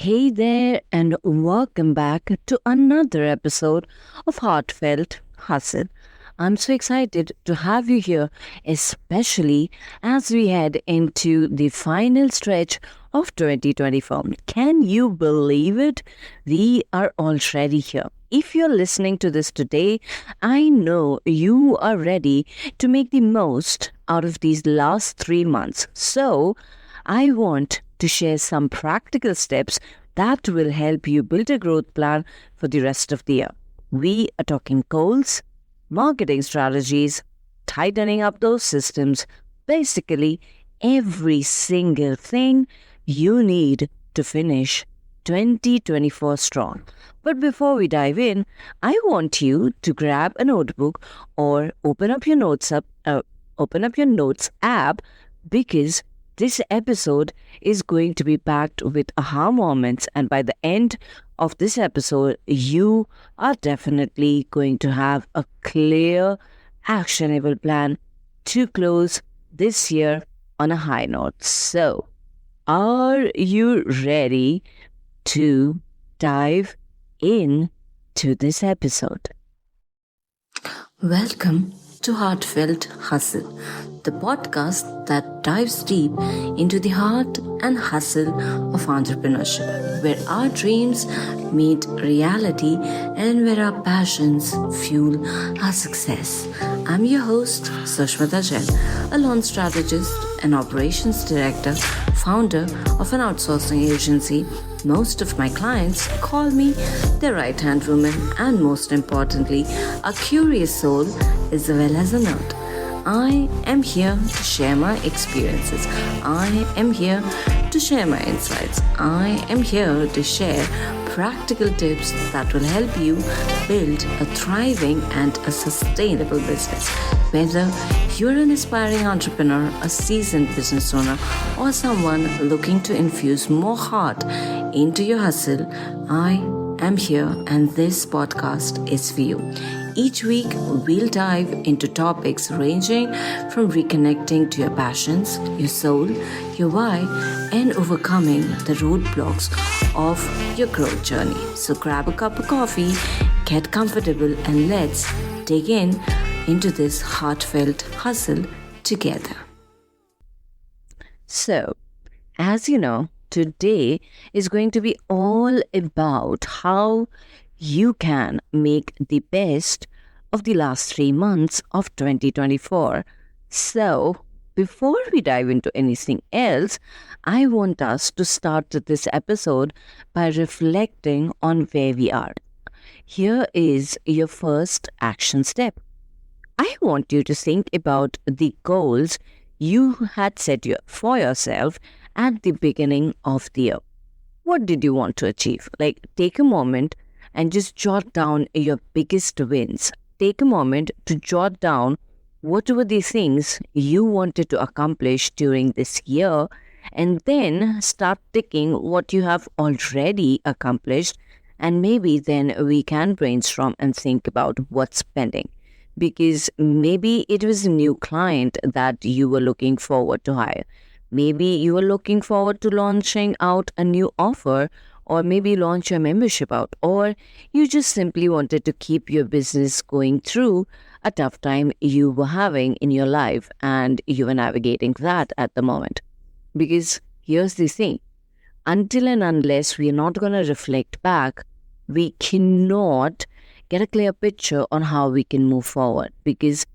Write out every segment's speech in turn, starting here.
Hey there, and welcome back to another episode of Heartfelt Hustle. I'm so excited to have you here, especially as we head into the final stretch of 2024. Can you believe it? We are already here. If you're listening to this today, I know you are ready to make the most out of these last 3 months. So, I want to share some practical steps that will help you build a growth plan for the rest of the year. We are talking goals, marketing strategies, tightening up those systems, basically every single thing you need to finish 2024 strong. But before we dive in, I want you to grab a notebook or open up your notes app because this episode is going to be packed with aha moments, and by the end of this episode, you are definitely going to have a clear, actionable plan to close this year on a high note. So, are you ready to dive in to this episode? Welcome to Heartfelt Hustle, the podcast that dives deep into the heart and hustle of entrepreneurship, where our dreams meet reality and where our passions fuel our success. I'm your host, Sushmita Jain, a launch strategist and operations director, founder of an outsourcing agency. Most of my clients call me their right-hand woman, and most importantly, a curious soul as well as a nerd. I am here to share my experiences. I am here to share my insights. I am here to share practical tips that will help you build a thriving and a sustainable business. Whether you're an aspiring entrepreneur, a seasoned business owner, or someone looking to infuse more heart into your hustle, I am here, and this podcast is for you. Each week, we'll dive into topics ranging from reconnecting to your passions, your soul, your why, and overcoming the roadblocks of your growth journey. So grab a cup of coffee, get comfortable, and let's dig into this heartfelt hustle together. So, as you know, today is going to be all about how you can make the best of the last 3 months of 2024. So, before we dive into anything else, I want us to start this episode by reflecting on where we are. Here is your first action step. I want you to think about the goals you had set for yourself at the beginning of the year. What did you want to achieve? Take a moment and just jot down your biggest wins. Take a moment to jot down what were the things you wanted to accomplish during this year, and then start ticking what you have already accomplished, and maybe then we can brainstorm and think about what's pending. Because maybe it was a new client that you were looking forward to hire. Maybe you were looking forward to launching out a new offer, or maybe launch your membership out, or you just simply wanted to keep your business going through a tough time you were having in your life and you were navigating that at the moment. Because here's the thing, until and unless we are not going to reflect back, we cannot get a clear picture on how we can move forward. Because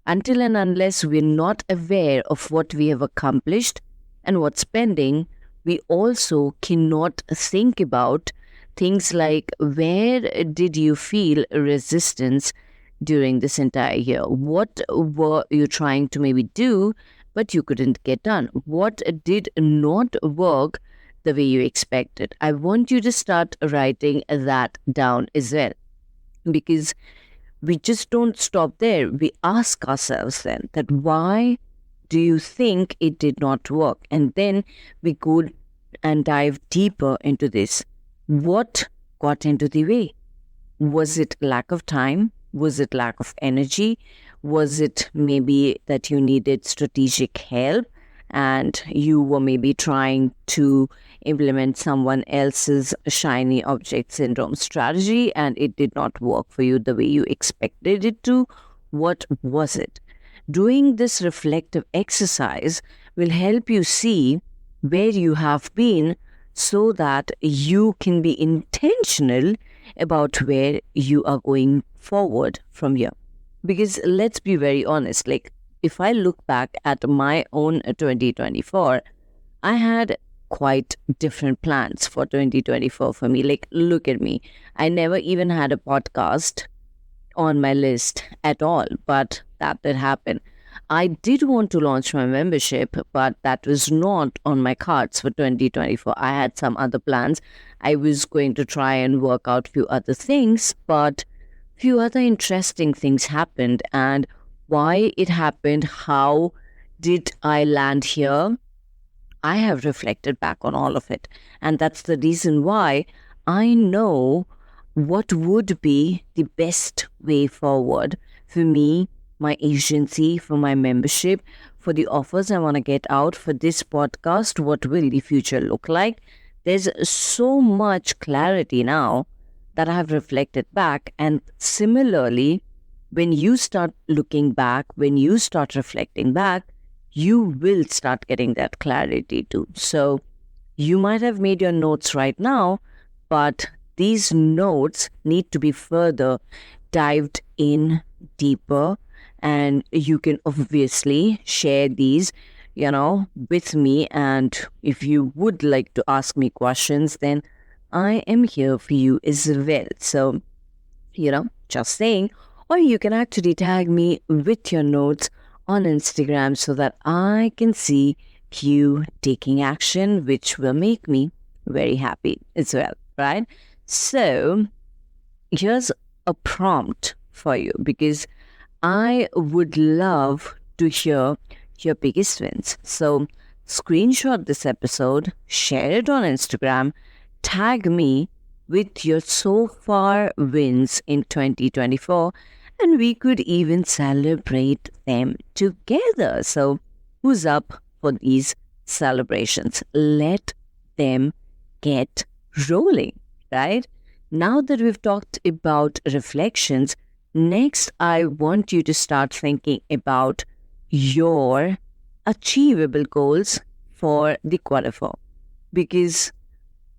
until and unless we're not aware of what we have accomplished and what's pending, we also cannot think about things like, where did you feel resistance during this entire year? What were you trying to maybe do but you couldn't get done? What did not work the way you expected? I want you to start writing that down as well, because we just don't stop there. We ask ourselves then that, why do you think it did not work? And then we go and dive deeper into this. What got into the way? Was it lack of time? Was it lack of energy? Was it maybe that you needed strategic help? and you were maybe trying to implement someone else's shiny object syndrome strategy and it did not work for you the way you expected it to, what was it? Doing this reflective exercise will help you see where you have been so that you can be intentional about where you are going forward from here. Because let's be very honest, like if I look back at my own 2024, I had quite different plans for 2024 for me. Like, look at me. I never even had a podcast on my list at all, but that did happen. I did want to launch my membership, but that was not on my cards for 2024. I had some other plans. I was going to try and work out a few other things, but few other interesting things happened. And why it happened, how did I land here? I have reflected back on all of it. And that's the reason why I know what would be the best way forward for me, my agency, for my membership, for the offers I want to get out, for this podcast. What will the future look like? There's so much clarity now that I have reflected back. And similarly, when you start looking back, when you start reflecting back, you will start getting that clarity too. So you might have made your notes right now, but these notes need to be further dived in deeper, and you can obviously share these, with me. And if you would like to ask me questions, then I am here for you as well. So, just saying, or you can actually tag me with your notes on Instagram so that I can see you taking action, which will make me very happy as well, right? So here's a prompt for you, because I would love to hear your biggest wins. So screenshot this episode, share it on Instagram, tag me with your so far wins in 2024, and we could even celebrate them together. So who's up for these celebrations? Let them get rolling, right? Now that we've talked about reflections, next I want you to start thinking about your achievable goals for the quarter four. Because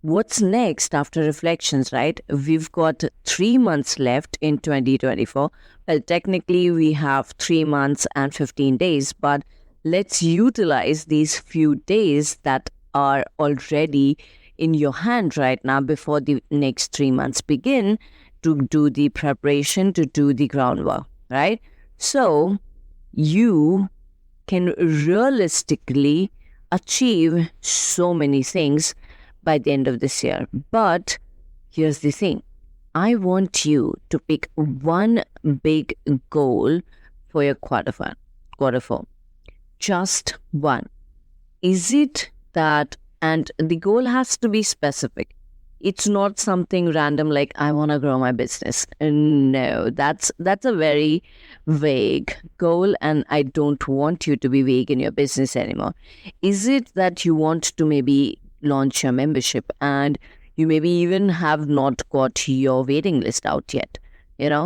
what's next after reflections, right? We've got 3 months left in 2024. Well, technically we have 3 months and 15 days, but let's utilize these few days that are already in your hand right now before the next 3 months begin to do the preparation, to do the groundwork, right? So you can realistically achieve so many things by the end of this year. But here's the thing. I want you to pick one big goal for your quarter four. Just one. Is it that, and the goal has to be specific. It's not something random like I want to grow my business. No, that's a very vague goal, and I don't want you to be vague in your business anymore. Is it that you want to maybe launch your membership and you maybe even have not got your waiting list out yet?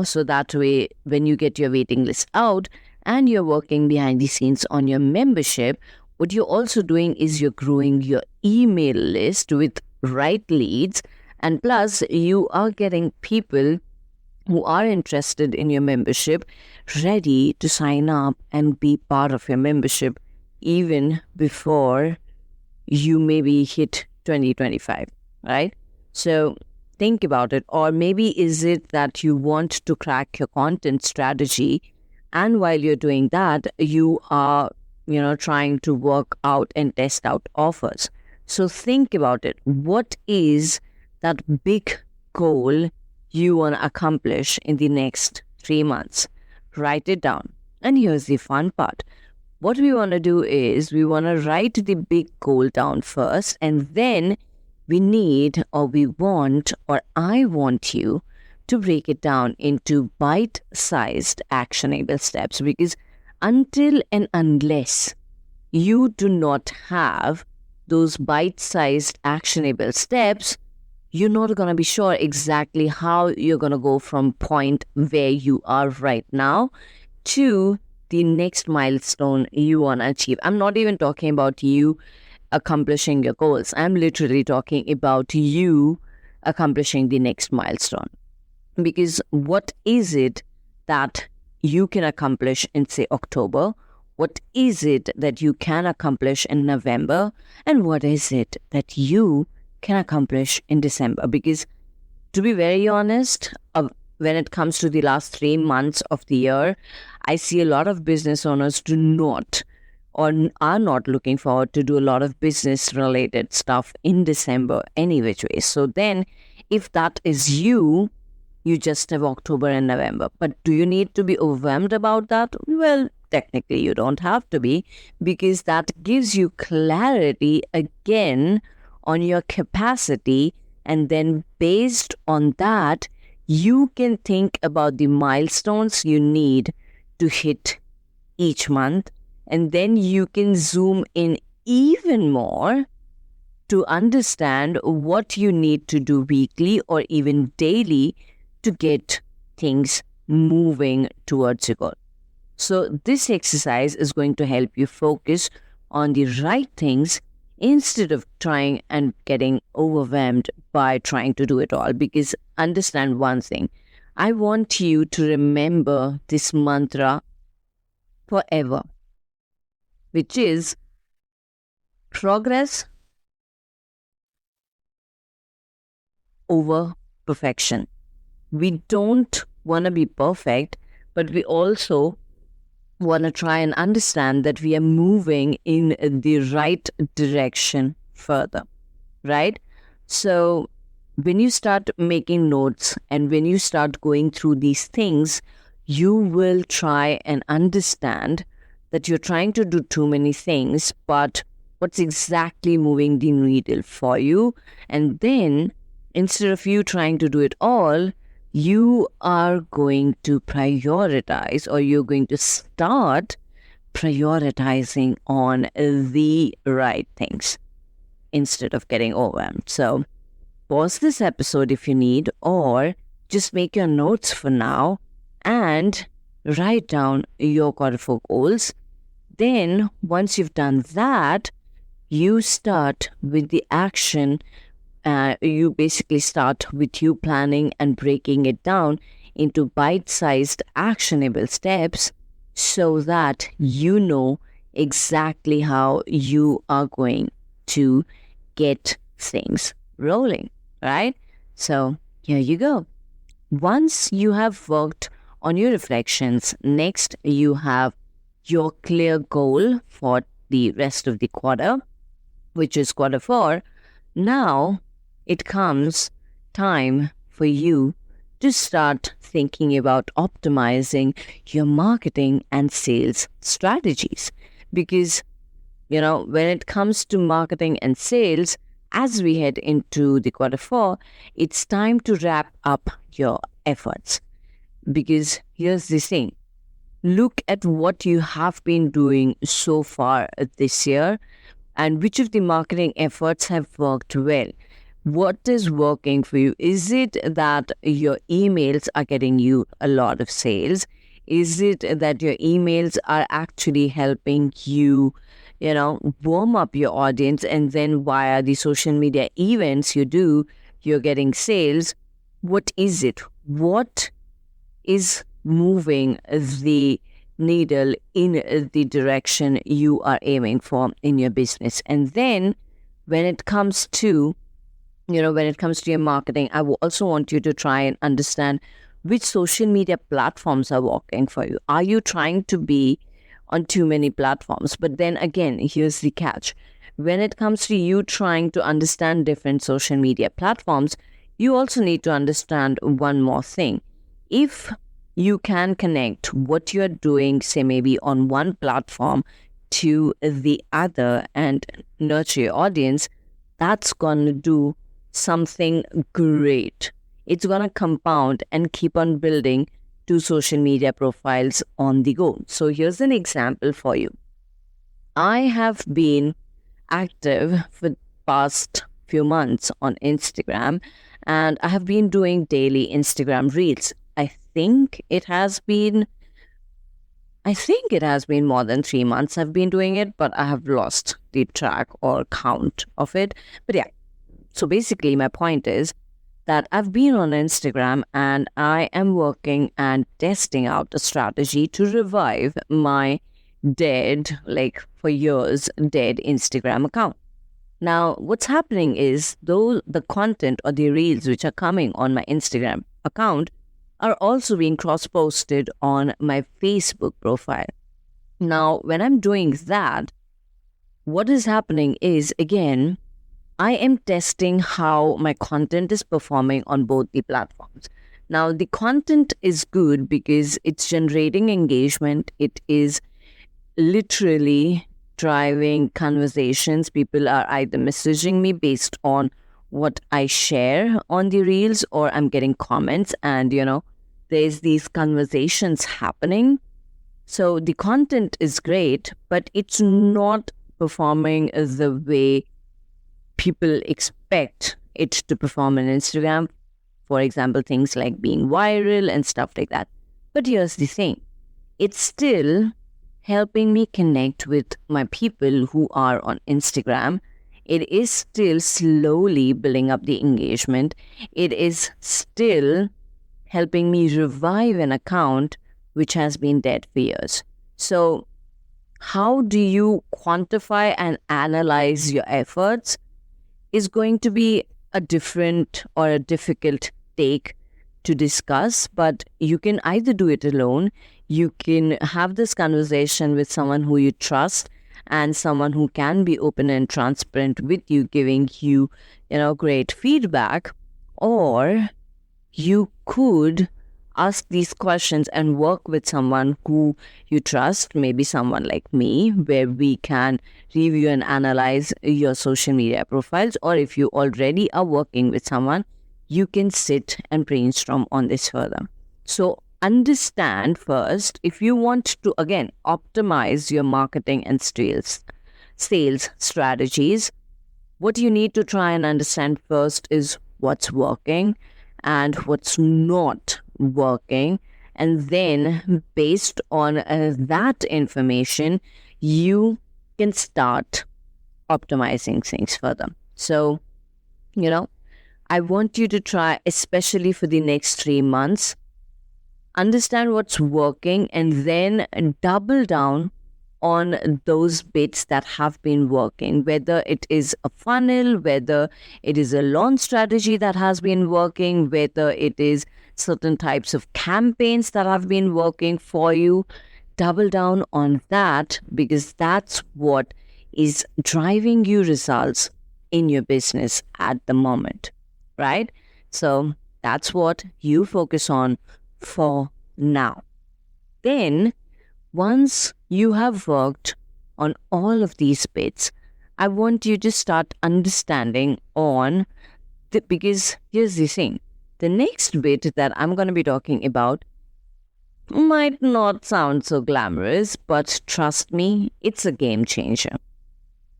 So that way, when you get your waiting list out and you're working behind the scenes on your membership, what you're also doing is you're growing your email list with right leads, and plus you are getting people who are interested in your membership ready to sign up and be part of your membership even before you maybe hit 2025, right? So think about it. Or maybe is it that you want to crack your content strategy, and while you're doing that, you are trying to work out and test out offers. So think about it. What is that big goal you want to accomplish in the next 3 months? Write it down. And here's the fun part. What we want to do is we want to write the big goal down first, and then I want you to break it down into bite-sized actionable steps, because until and unless you do not have those bite-sized actionable steps, you're not going to be sure exactly how you're going to go from point where you are right now to the next milestone you want to achieve. I'm not even talking about you accomplishing your goals. I'm literally talking about you accomplishing the next milestone. Because what is it that you can accomplish in, say, October? What is it that you can accomplish in November? And what is it that you can accomplish in December? Because to be very honest, when it comes to the last 3 months of the year, I see a lot of business owners do not or are not looking forward to do a lot of business related stuff in December any which way. So then if that is you just have October and November. But do you need to be overwhelmed about that? Well, technically you don't have to be, because that gives you clarity again on your capacity, and then based on that, you can think about the milestones you need to hit each month, and then you can zoom in even more to understand what you need to do weekly or even daily to get things moving towards your goal. So this exercise is going to help you focus on the right things instead of trying and getting overwhelmed by trying to do it all. Because understand one thing, I want you to remember this mantra forever, which is progress over perfection. We don't want to be perfect, but we also want to try and understand that we are moving in the right direction further, right? So when you start making notes and when you start going through these things, you will try and understand that you're trying to do too many things, but what's exactly moving the needle for you? And then instead of you trying to do it all, you are going to prioritize, or you're going to start prioritizing on the right things instead of getting overwhelmed. So pause this episode if you need, or just make your notes for now and write down your Q4 goals. Then once you've done that, you start with the action. You basically start with you planning and breaking it down into bite-sized actionable steps so that you know exactly how you are going to get things rolling, right? So here you go. Once you have worked on your reflections, next you have your clear goal for the rest of the quarter, which is Q4. Now it comes time for you to start thinking about optimizing your marketing and sales strategies. Because, when it comes to marketing and sales, as we head into the Q4, it's time to wrap up your efforts. Because here's the thing. Look at what you have been doing so far this year and which of the marketing efforts have worked well. What is working for you? Is it that your emails are getting you a lot of sales? Is it that your emails are actually helping you, warm up your audience, and then via the social media events you do, you're getting sales? What is it? What is moving the needle in the direction you are aiming for in your business? And then when it comes to your marketing, I also want you to try and understand which social media platforms are working for you. Are you trying to be on too many platforms? But then again, here's the catch. When it comes to you trying to understand different social media platforms, you also need to understand one more thing. If you can connect what you're doing, say maybe on one platform to the other and nurture your audience, that's going to do something great. It's going to compound and keep on building 2 social media profiles on the go. So here's an example for you. I have been active for the past few months on Instagram, and I have been doing daily Instagram reels. I think it has been more than 3 months I've been doing it, but I have lost the track or count of it. But yeah, so basically my point is that I've been on Instagram and I am working and testing out a strategy to revive my dead, like for years, dead Instagram account. Now, what's happening is though the content or the reels which are coming on my Instagram account are also being cross posted on my Facebook profile. Now, when I'm doing that, what is happening is again, I am testing how my content is performing on both the platforms. Now, the content is good because it's generating engagement. It is literally driving conversations. People are either messaging me based on what I share on the reels, or I'm getting comments, and there's these conversations happening. So the content is great, but it's not performing as the way people expect it to perform on Instagram. For example, things like being viral and stuff like that. But here's the thing. It's still helping me connect with my people who are on Instagram. It is still slowly building up the engagement. It is still helping me revive an account which has been dead for years. So how do you quantify and analyze your efforts is going to be a different or a difficult take to discuss, but you can either do it alone, you can have this conversation with someone who you trust and someone who can be open and transparent with you, giving you, great feedback, or you could ask these questions and work with someone who you trust, maybe someone like me, where we can review and analyze your social media profiles. Or if you already are working with someone, you can sit and brainstorm on this further. So understand first, if you want to, again, optimize your marketing and sales strategies, what you need to try and understand first is what's working and what's not working. And then based on that information, you can start optimizing things further. So, I want you to try, especially for the next 3 months, understand what's working and then double down on those bits that have been working, whether it is a funnel, whether it is a launch strategy that has been working, whether it is certain types of campaigns that have been working for you. Double down on that, because that's what is driving you results in your business at the moment, right? So that's what you focus on for now. Then once you have worked on all of these bits, I want you to start understanding on because here's the thing. The next bit that I'm going to be talking about might not sound so glamorous, but trust me, it's a game changer.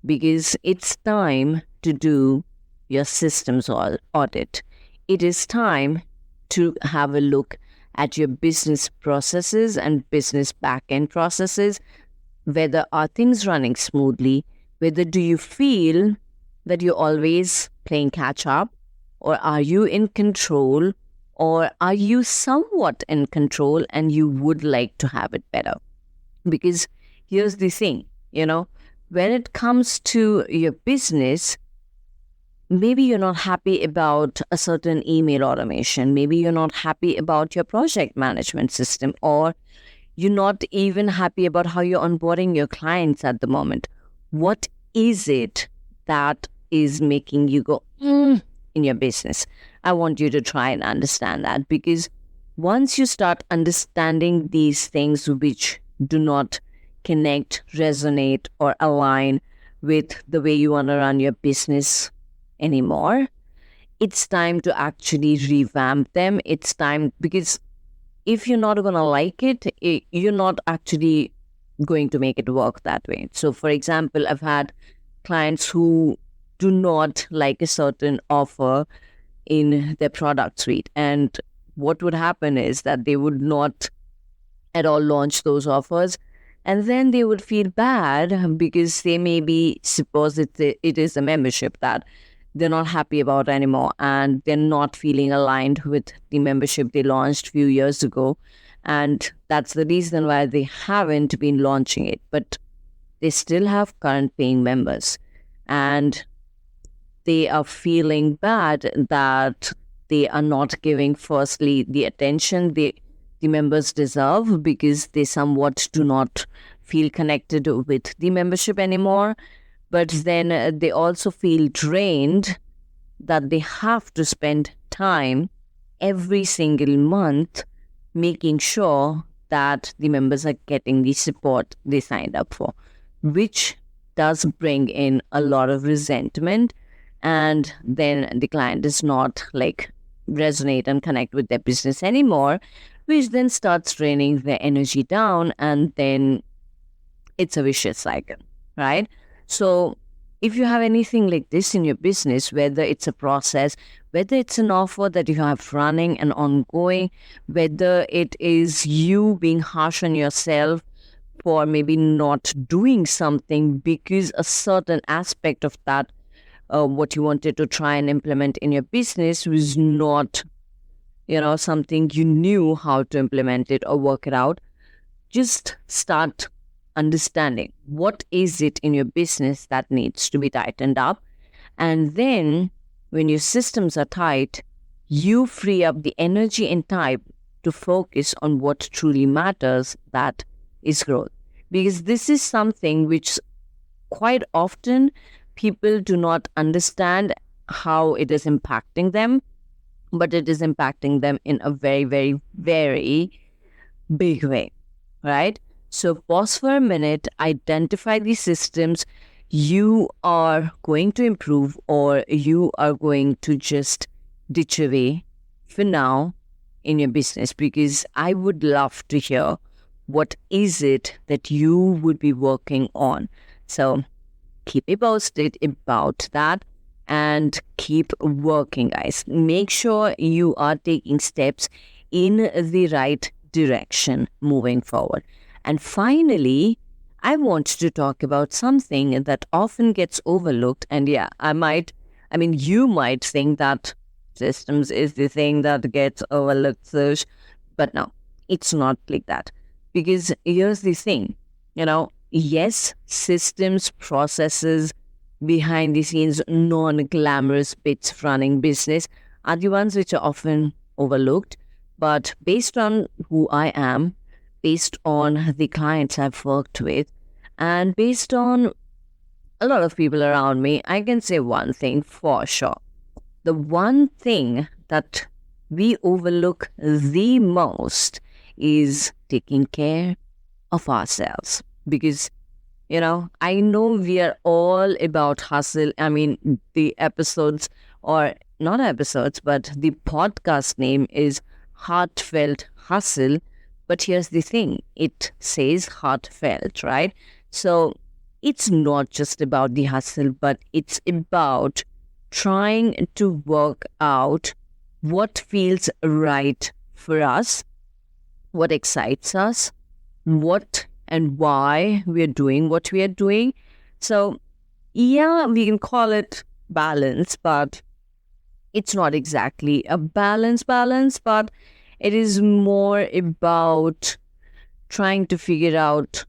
Because it's time to do your systems audit. It is time to have a look at your business processes and business back-end processes. Whether are things running smoothly? Whether do you feel that you're always playing catch up? Or are you in control? Or are you somewhat in control and you would like to have it better? Because here's the thing, when it comes to your business, maybe you're not happy about a certain email automation. Maybe you're not happy about your project management system, or you're not even happy about how you're onboarding your clients at the moment. What is it that is making you go, in your business? I want you to try and understand that, because once you start understanding these things which do not connect, resonate, or align with the way you want to run your business anymore, it's time to actually revamp them. It's time, because if you're not going to like it, you're not actually going to make it work that way. So, for example, I've had clients who do not like a certain offer in their product suite. And what would happen is that they would not at all launch those offers. And then they would feel bad because they maybe suppose it is a membership that they're not happy about anymore, and they're not feeling aligned with the membership they launched a few years ago. And that's the reason why they haven't been launching it. But they still have current paying members. And they are feeling bad that they are not giving, firstly, the attention the members deserve, because they somewhat do not feel connected with the membership anymore. But then they also feel drained that they have to spend time every single month making sure that the members are getting the support they signed up for, which does bring in a lot of resentment. And then the client does not resonate and connect with their business anymore, which then starts draining their energy down, and then it's a vicious cycle, right? So if you have anything like this in your business, whether it's a process, whether it's an offer that you have running and ongoing, whether it is you being harsh on yourself for maybe not doing something because a certain aspect of that, what you wanted to try and implement in your business was not, something you knew how to implement it or work it out, just start understanding what is it in your business that needs to be tightened up. And then when your systems are tight, you free up the energy and time to focus on what truly matters, that is growth. Because this is something which quite often people do not understand how it is impacting them, but it is impacting them in a very, very, very big way, right? So pause for a minute, identify the systems you are going to improve or you are going to just ditch away for now in your business, because I would love to hear what is it that you would be working on. So keep me posted about that and keep working, guys. Make sure you are taking steps in the right direction moving forward. And finally, I want to talk about something that often gets overlooked. And yeah, you might think that systems is the thing that gets overlooked, Sush, but no, it's not like that. Because here's the thing, yes, systems, processes, behind the scenes, non-glamorous bits of running business are the ones which are often overlooked. But based on who I am, based on the clients I've worked with, and based on a lot of people around me, I can say one thing for sure. The one thing that we overlook the most is taking care of ourselves. Because, I know we are all about hustle. The episodes, or not episodes, but the podcast name is Heartfelt Hustle. But here's the thing, it says heartfelt, right? So it's not just about the hustle, but it's about trying to work out what feels right for us, what excites us, what and why we're doing what we are doing. So yeah, we can call it balance, but it's not exactly a balance, but it is more about trying to figure out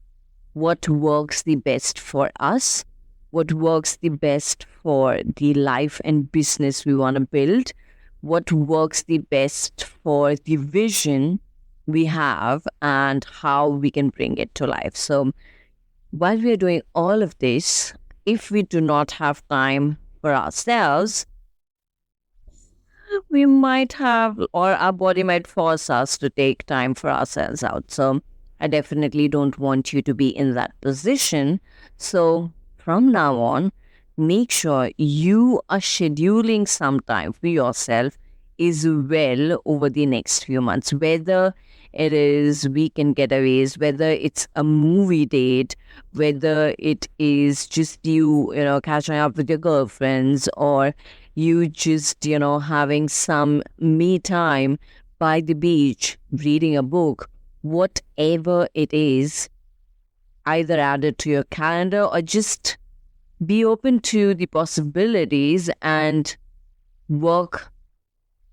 what works the best for us, what works the best for the life and business we want to build, what works the best for the vision we have, and how we can bring it to life. So while we are doing all of this, if we do not have time for ourselves, we might have, or our body might force us to take time for ourselves out. So I definitely don't want you to be in that position. So from now on, make sure you are scheduling some time for yourself as well over the next few months, whether it is weekend getaways, whether it's a movie date, whether it is just you catching up with your girlfriends, or you just, having some me time by the beach, reading a book, whatever it is, either add it to your calendar or just be open to the possibilities and work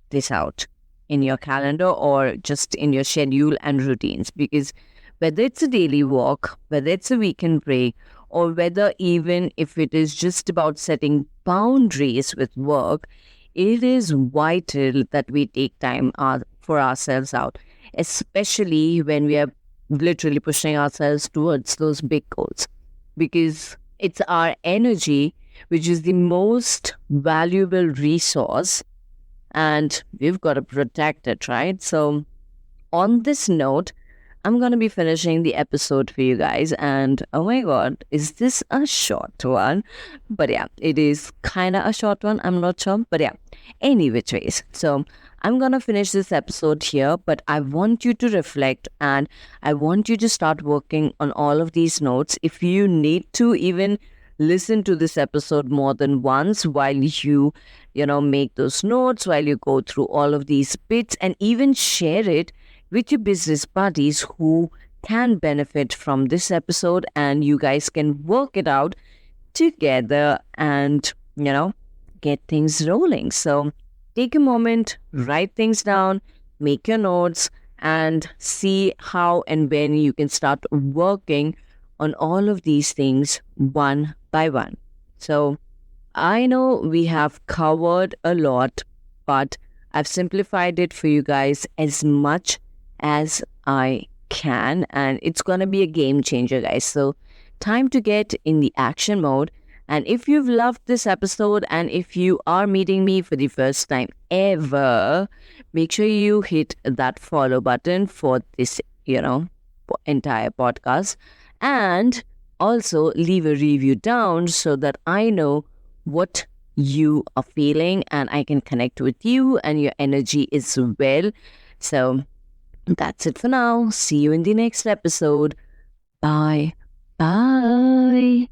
this out in your calendar or just in your schedule and routines. Because whether it's a daily walk, whether it's a weekend break, or whether even if it is just about setting boundaries with work, it is vital that we take time for ourselves out, especially when we are literally pushing ourselves towards those big goals. Because it's our energy which is the most valuable resource, and we've got to protect it, right? So, on this note, I'm going to be finishing the episode for you guys. And oh my God, is this a short one? But yeah, it is kind of a short one. I'm not sure. But yeah, any which ways. So I'm going to finish this episode here. But I want you to reflect and I want you to start working on all of these notes. If you need to even listen to this episode more than once while you make those notes, while you go through all of these bits, and even share it with your business buddies who can benefit from this episode, and you guys can work it out together and, get things rolling. So take a moment, write things down, make your notes, and see how and when you can start working on all of these things one by one. So I know we have covered a lot, but I've simplified it for you guys as much as I can, and it's going to be a game changer, guys. So time to get in the action mode. And if you've loved this episode and if you are meeting me for the first time ever, make sure you hit that follow button for this, entire podcast, and also leave a review down so that I know what you are feeling and I can connect with you and your energy as well. So that's it for now. See you in the next episode. Bye. Bye.